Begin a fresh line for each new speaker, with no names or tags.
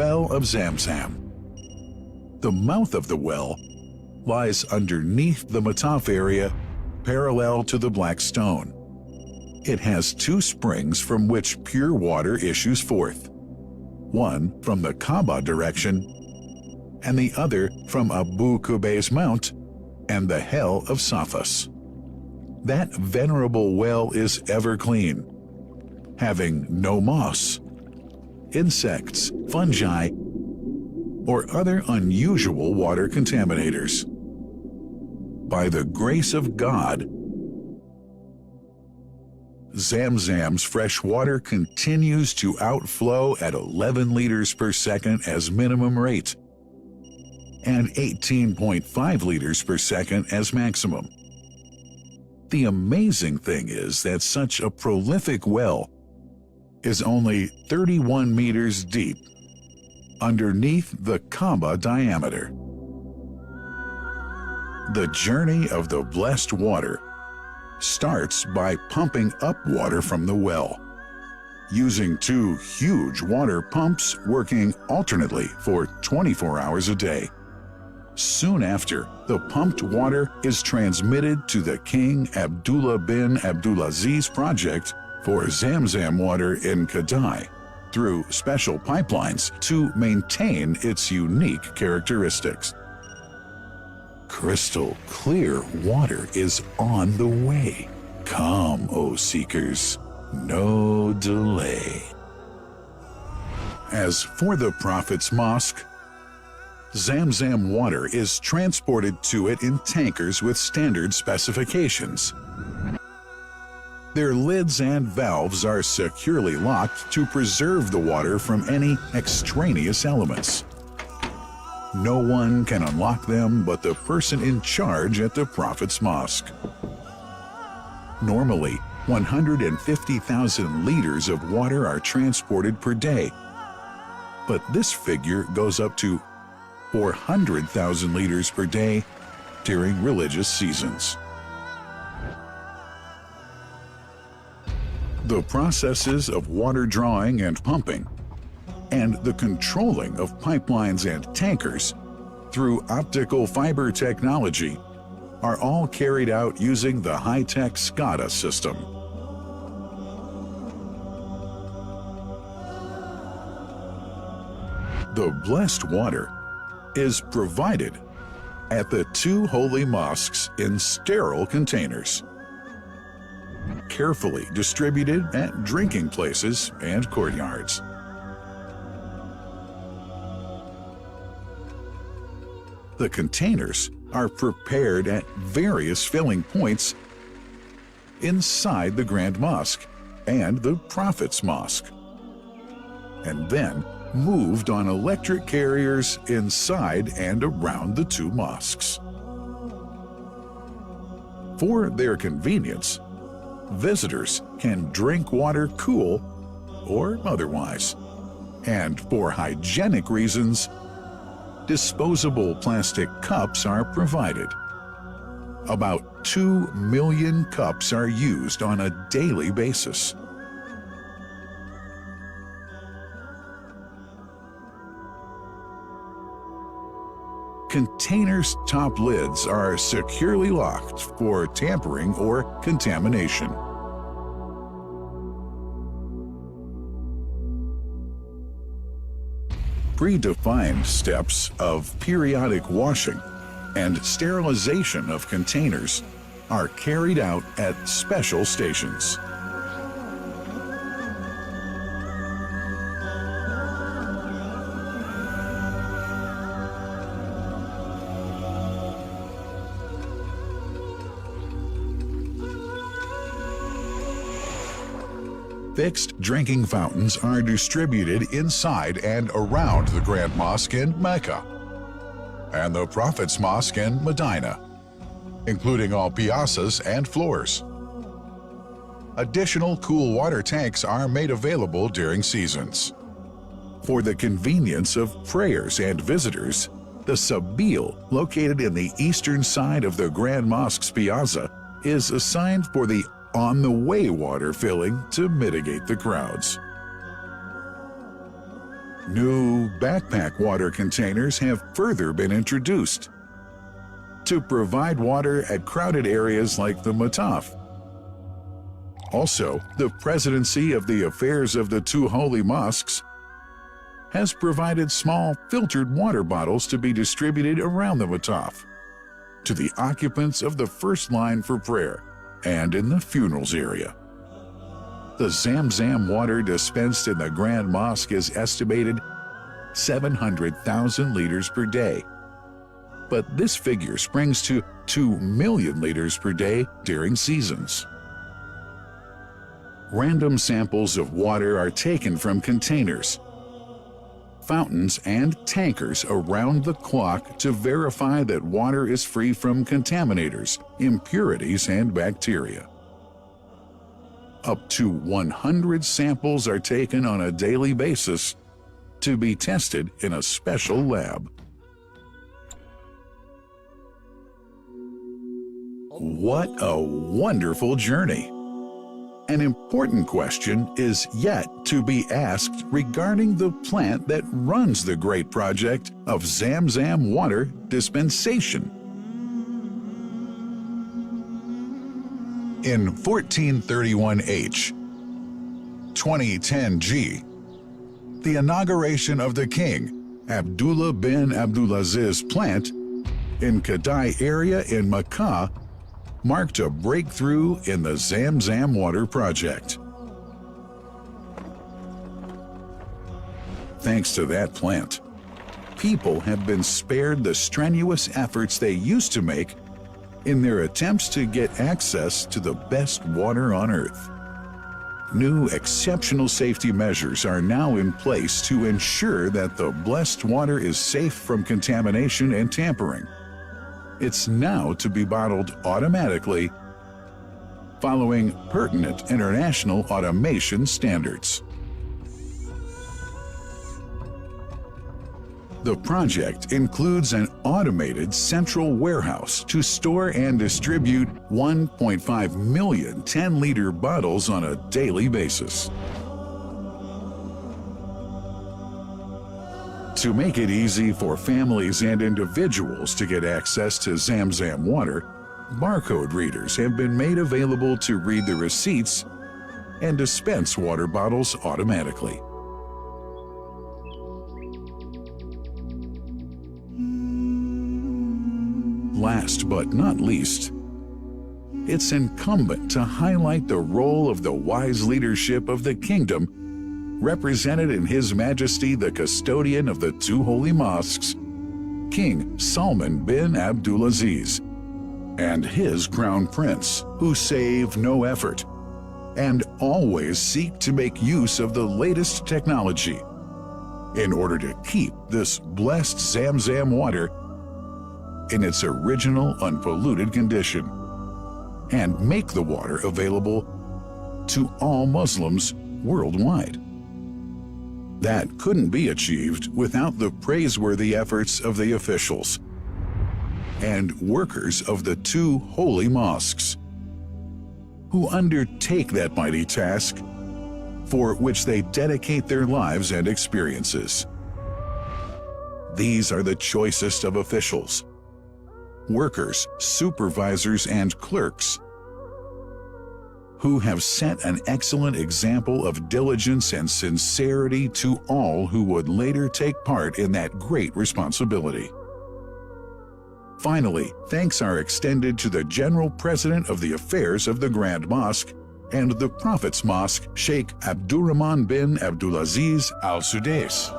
Well of Zam Zam. The mouth of the well lies underneath the Mataf area, parallel to the Black Stone. It has two springs from which pure water issues forth, one from the Kaaba direction and the other from Abu Qubay's Mount and the Hell of Safas. That venerable well is ever clean, having no moss, insects, fungi, or other unusual water contaminators. By the grace of God, Zam Zam's fresh water continues to outflow at 11 liters per second as minimum rate and 18.5 liters per second as maximum. The amazing thing is that such a prolific well is only 31 meters deep underneath the Kaaba diameter. The journey of the blessed water starts by pumping up water from the well, using two huge water pumps working alternately for 24 hours a day. Soon after, the pumped water is transmitted to the King Abdullah bin Abdulaziz project for Zam Zam water in Kadai through special pipelines to maintain its unique characteristics. Crystal clear water is on the way. Come, O seekers, no delay. As for the Prophet's Mosque, Zam Zam water is transported to it in tankers with standard specifications. Their lids and valves are securely locked to preserve the water from any extraneous elements. No one can unlock them but the person in charge at the Prophet's Mosque. Normally, 150,000 liters of water are transported per day, but this figure goes up to 400,000 liters per day during religious seasons. The processes of water drawing and pumping, and the controlling of pipelines and tankers through optical fiber technology are all carried out using the high-tech SCADA system. The blessed water is provided at the two holy mosques in sterile containers, carefully distributed at drinking places and courtyards. The containers are prepared at various filling points inside the Grand Mosque and the Prophet's Mosque, and then moved on electric carriers inside and around the two mosques. For their convenience, visitors can drink water cool or otherwise, and for hygienic reasons, disposable plastic cups are provided. About 2 million cups are used on a daily basis. Containers' top lids are securely locked for tampering or contamination. Predefined steps of periodic washing and sterilization of containers are carried out at special stations. Fixed drinking fountains are distributed inside and around the Grand Mosque in Mecca and the Prophet's Mosque in Medina, including all piazzas and floors. Additional cool water tanks are made available during seasons. For the convenience of prayers and visitors, the Sabil, located in the eastern side of the Grand Mosque's piazza, is assigned for the on-the-way water filling to mitigate the crowds. New backpack water containers have further been introduced to provide water at crowded areas like the Mataf. Also, the Presidency of the Affairs of the Two Holy Mosques has provided small filtered water bottles to be distributed around the Mataf to the occupants of the first line for prayer and in the funerals area. The Zam Zam water dispensed in the Grand Mosque is estimated 700,000 liters per day, but this figure springs to 2 million liters per day during seasons. Random samples of water are taken from containers, fountains, and tankers around the clock to verify that water is free from contaminators, impurities, and bacteria. Up to 100 samples are taken on a daily basis to be tested in a special lab. What a wonderful journey! An important question is yet to be asked regarding the plant that runs the great project of Zam Zam water dispensation. In 1431H, 2010G, the inauguration of the King Abdullah bin Abdulaziz plant in Kadai area in Makkah marked a breakthrough in the Zam Zam water project. Thanks to that plant, people have been spared the strenuous efforts they used to make in their attempts to get access to the best water on earth. New exceptional safety measures are now in place to ensure that the blessed water is safe from contamination and tampering. It's now to be bottled automatically following pertinent international automation standards. The project includes an automated central warehouse to store and distribute 1.5 million 10-liter bottles on a daily basis. To make it easy for families and individuals to get access to Zam Zam water, barcode readers have been made available to read the receipts and dispense water bottles automatically. Last but not least, it's incumbent to highlight the role of the wise leadership of the kingdom represented in His Majesty the Custodian of the Two Holy Mosques, King Salman bin Abdulaziz, and his Crown Prince, who save no effort and always seek to make use of the latest technology in order to keep this blessed Zam Zam water in its original unpolluted condition and make the water available to all Muslims worldwide. That couldn't be achieved without the praiseworthy efforts of the officials and workers of the two holy mosques, who undertake that mighty task for which they dedicate their lives and experiences. These are the choicest of officials, workers, supervisors, and clerks, who have set an excellent example of diligence and sincerity to all who would later take part in that great responsibility. Finally, thanks are extended to the General President of the Affairs of the Grand Mosque and the Prophet's Mosque, Sheikh Abdurrahman bin Abdulaziz Al Sudais.